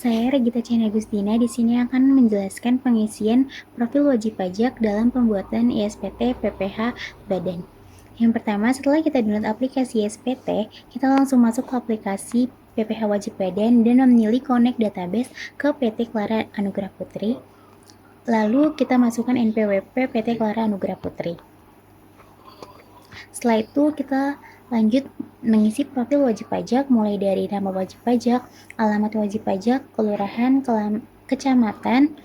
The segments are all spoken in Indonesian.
Saya Regita Chana Agustina di sini akan menjelaskan pengisian profil wajib pajak dalam pembuatan ISPT PPH Badan. Yang pertama, setelah kita download aplikasi ISPT, kita langsung masuk ke aplikasi PPH Wajib Badan dan memilih Connect Database ke PT Clara Anugrah Putri. Lalu kita masukkan NPWP PT Clara Anugrah Putri. Setelah itu kita lanjut mengisi profil wajib pajak mulai dari nama wajib pajak, alamat wajib pajak, kelurahan, kecamatan,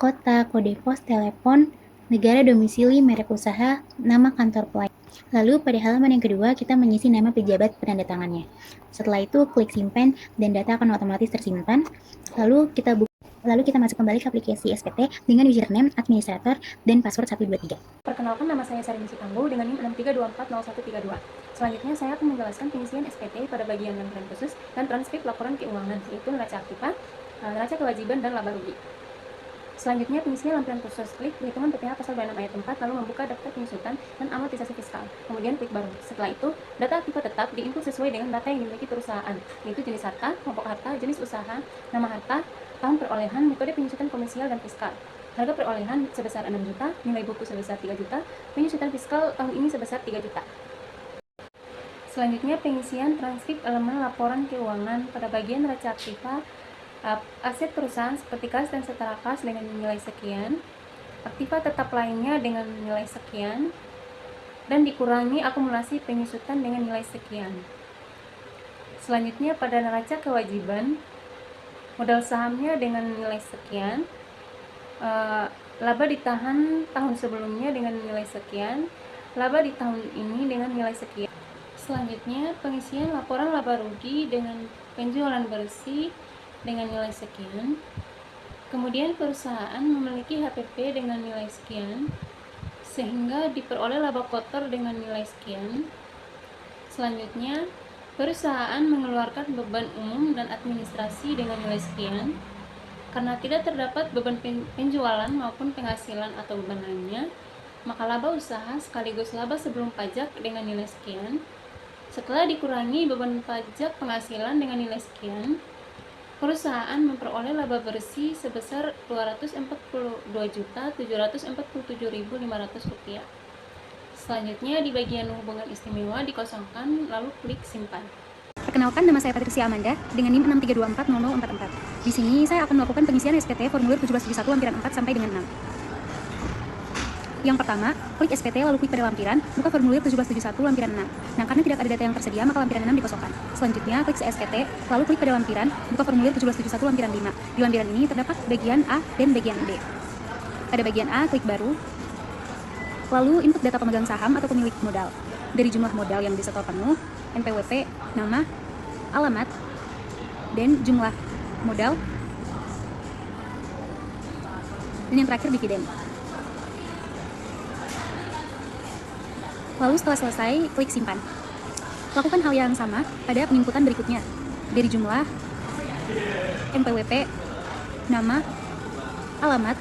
kota, kode pos, telepon, negara domisili, merek usaha, nama kantor pelayan. Lalu pada halaman yang kedua kita mengisi nama pejabat penandatangannya. Setelah itu klik simpan dan data akan otomatis tersimpan. Lalu kita masuk kembali ke aplikasi SPT dengan username, administrator, dan password 123. Perkenalkan, nama saya Sarinisi Tambo dengan NIM 63240132. Selanjutnya saya akan menjelaskan pengisian SPT pada bagian lampiran khusus dan transkrip laporan keuangan, yaitu neraca aktiva, neraca kewajiban, dan laba rugi. Selanjutnya pengisian lampiran khusus, klik perhitungan PPh pasal 26 ayat 4, lalu membuka daftar penyusutan dan amortisasi fiskal, kemudian klik baru. Setelah itu, data aktiva tetap diinput sesuai dengan data yang dimiliki perusahaan, yaitu jenis harta, kelompok harta, jenis usaha, nama harta, tahun perolehan, metode penyusutan komersial dan fiskal. Harga perolehan sebesar 6 juta, nilai buku sebesar 3 juta, penyusutan fiskal tahun ini sebesar 3 juta. Selanjutnya pengisian transkrip elemen laporan keuangan pada bagian neraca aktiva, aset perusahaan seperti kas dan setara kas dengan nilai sekian, aktiva tetap lainnya dengan nilai sekian, dan dikurangi akumulasi penyusutan dengan nilai sekian. Selanjutnya pada neraca kewajiban, modal sahamnya dengan nilai sekian, laba ditahan tahun sebelumnya dengan nilai sekian, laba di tahun ini dengan nilai sekian. Selanjutnya pengisian laporan laba rugi dengan penjualan bersih dengan nilai sekian. Kemudian perusahaan memiliki HPP dengan nilai sekian sehingga diperoleh laba kotor dengan nilai sekian. Selanjutnya perusahaan mengeluarkan beban umum dan administrasi dengan nilai sekian. Karena tidak terdapat beban penjualan maupun penghasilan atau beban lainnya, maka laba usaha sekaligus laba sebelum pajak dengan nilai sekian. Setelah dikurangi beban pajak penghasilan dengan nilai sekian, perusahaan memperoleh laba bersih sebesar Rp242.747.500. Selanjutnya di bagian hubungan istimewa dikosongkan, lalu klik simpan. Perkenalkan, nama saya Patricia Amanda dengan NIM 63240044. Di sini saya akan melakukan pengisian SPT formulir 1771 lampiran 4 sampai dengan 6. Yang pertama, klik SPT lalu klik pada lampiran, buka formulir 1771 lampiran 6. Nah, karena tidak ada data yang tersedia, maka lampiran 6 dikosongkan. Selanjutnya, klik SPT, lalu klik pada lampiran, buka formulir 1771 lampiran 5. Di lampiran ini terdapat bagian A dan bagian B. Pada bagian A, klik baru, lalu input data pemegang saham atau pemilik modal. Dari jumlah modal yang disetor penuh, NPWP, nama, alamat, dan jumlah modal, dan yang terakhir dividen. Lalu setelah selesai, klik simpan. Lakukan hal yang sama pada penginputan berikutnya. Dari jumlah, NPWP, nama, alamat,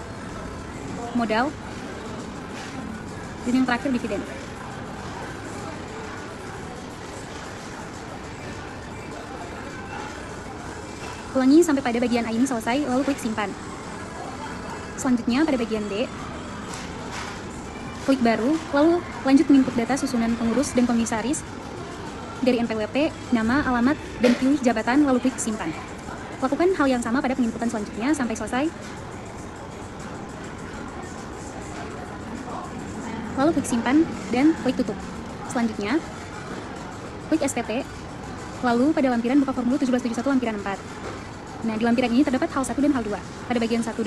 modal, dan yang terakhir dividen. Ulangi sampai pada bagian A ini selesai, lalu klik simpan. Selanjutnya pada bagian B, klik baru, lalu lanjut menginput data susunan pengurus dan komisaris dari NPWP, nama, alamat, dan pilih jabatan, lalu klik simpan. Lakukan hal yang sama pada penginputan selanjutnya sampai selesai. Lalu klik simpan dan klik tutup. Selanjutnya, klik SPT, lalu pada lampiran buka formulir 1771 lampiran 4. Nah, di lampiran ini terdapat hal 1 dan hal 2. Pada bagian hal 1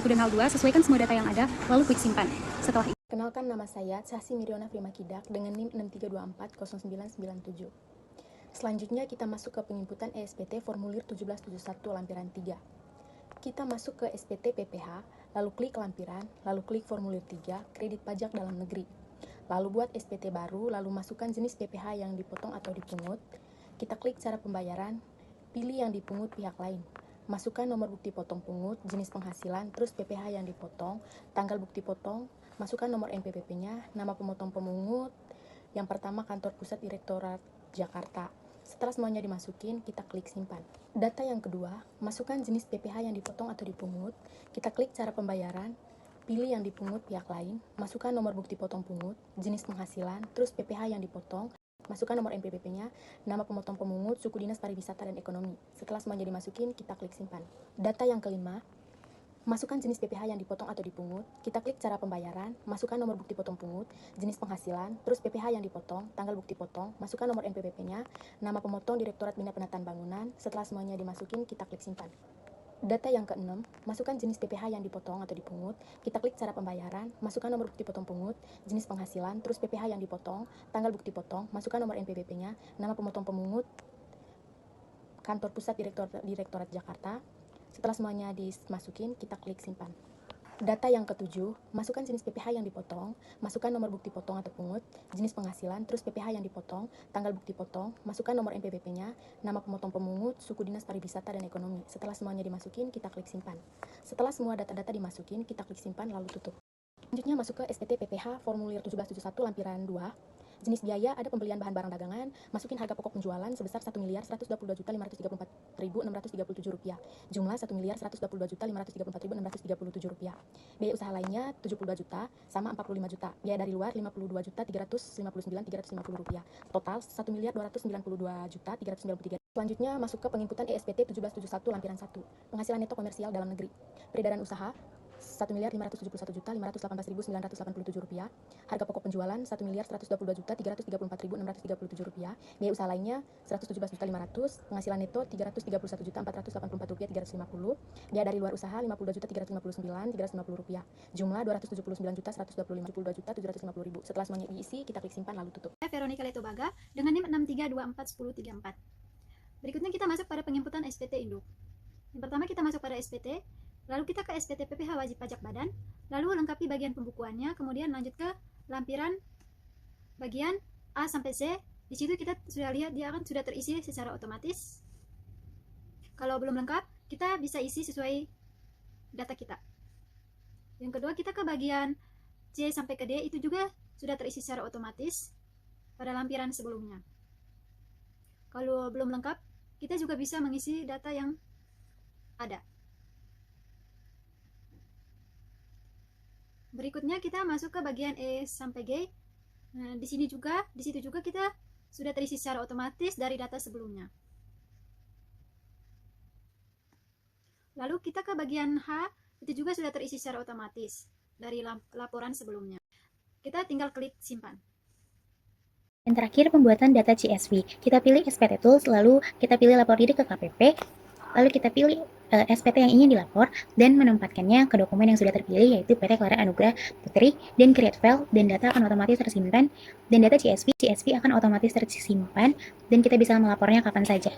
dan hal 2, sesuaikan semua data yang ada, lalu klik simpan. Setelah itu, Kenalkan, nama saya Sasi Miriona Frimakidak dengan NIM 63240997. Selanjutnya kita masuk ke penginputan ESPT formulir 1771 lampiran 3. Kita masuk ke SPT PPH, lalu klik lampiran, lalu klik formulir 3, kredit pajak dalam negeri. Lalu buat SPT baru, lalu masukkan jenis PPH yang dipotong atau dipungut. Kita klik cara pembayaran, pilih yang dipungut pihak lain. Masukkan nomor bukti potong pungut, jenis penghasilan, terus PPH yang dipotong, tanggal bukti potong, masukkan nomor NPWP-nya, nama pemotong pemungut, yang pertama kantor pusat Direktorat Jakarta. Setelah semuanya dimasukin, kita klik simpan. Data yang kedua, masukkan jenis PPh yang dipotong atau dipungut. Kita klik cara pembayaran, pilih yang dipungut pihak lain, masukkan nomor bukti potong pungut, jenis penghasilan, terus PPh yang dipotong, masukkan nomor NPWP-nya, nama pemotong pemungut, suku dinas pariwisata dan ekonomi. Setelah semuanya dimasukin, kita klik simpan. Data yang kelima, masukkan jenis PPh yang dipotong atau dipungut, kita klik cara pembayaran, masukkan nomor bukti potong pungut, jenis penghasilan, terus PPh yang dipotong, tanggal bukti potong, masukkan nomor NPWP-nya, nama pemotong Direktorat Bina Penataan Bangunan. Setelah semuanya dimasukin, kita klik simpan. Data yang keenam, masukkan jenis PPh yang dipotong atau dipungut, kita klik cara pembayaran, masukkan nomor bukti potong pungut, jenis penghasilan, terus PPh yang dipotong, tanggal bukti potong, masukkan nomor NPWP-nya, nama pemotong pemungut, Kantor Pusat Direktorat Jakarta. Setelah semuanya dimasukin, kita klik simpan. Data yang ketujuh, masukkan jenis PPh yang dipotong, masukkan nomor bukti potong atau pungut, jenis penghasilan, terus PPh yang dipotong, tanggal bukti potong, masukkan nomor NPWP-nya, nama pemotong pemungut, suku dinas pariwisata dan ekonomi. Setelah semuanya dimasukin, kita klik simpan. Setelah semua data-data dimasukin, kita klik simpan lalu tutup. Selanjutnya masuk ke SPT PPh formulir 1771 lampiran 2. Jenis biaya ada pembelian bahan barang dagangan, masukin harga pokok penjualan sebesar Rp1.122.534.637. Jumlah Rp1.122.534.637. Biaya usaha lainnya Rp72 juta sama Rp45 juta. Biaya dari luar Rp52.359.350. Total Rp1.292.393. Selanjutnya masuk ke pengikutan ESPT 1771 lampiran 1. Penghasilan neto komersial dalam negeri. Peredaran usaha Rp1.571.518.987. Harga pokok penjualan Rp1.122.334.637. Biaya usaha lainnya Rp117.500. Penghasilan neto Rp313.484.484.350. Biaya dari luar usaha Rp52.359.350. Jumlah Rp279.125.750.000. Setelah semuanya diisi, kita klik simpan lalu tutup. Veronica Letobaga dengan NIM 63241034. Berikutnya kita masuk pada penginputan SPT induk. Yang pertama kita masuk pada SPT, lalu kita ke SPT PPh wajib pajak badan, lalu lengkapi bagian pembukuannya, kemudian lanjut ke lampiran bagian A sampai Z. Di situ kita sudah lihat dia akan sudah terisi secara otomatis. Kalau belum lengkap, kita bisa isi sesuai data kita. Yang kedua kita ke bagian C sampai ke D, itu juga sudah terisi secara otomatis pada lampiran sebelumnya. Kalau belum lengkap, kita juga bisa mengisi data yang ada. Berikutnya kita masuk ke bagian E sampai G. Nah, di situ juga kita sudah terisi secara otomatis dari data sebelumnya. Lalu kita ke bagian H, itu juga sudah terisi secara otomatis dari laporan sebelumnya. Kita tinggal klik simpan. Dan terakhir pembuatan data CSV. Kita pilih SPT Tools, lalu kita pilih lapor diri ke KPP, lalu kita pilih SPT yang ingin dilapor dan menempatkannya ke dokumen yang sudah terpilih, yaitu PT Clara Anugrah Putri, dan create file, dan data akan otomatis tersimpan, dan data CSV akan otomatis tersimpan, dan kita bisa melapornya kapan saja.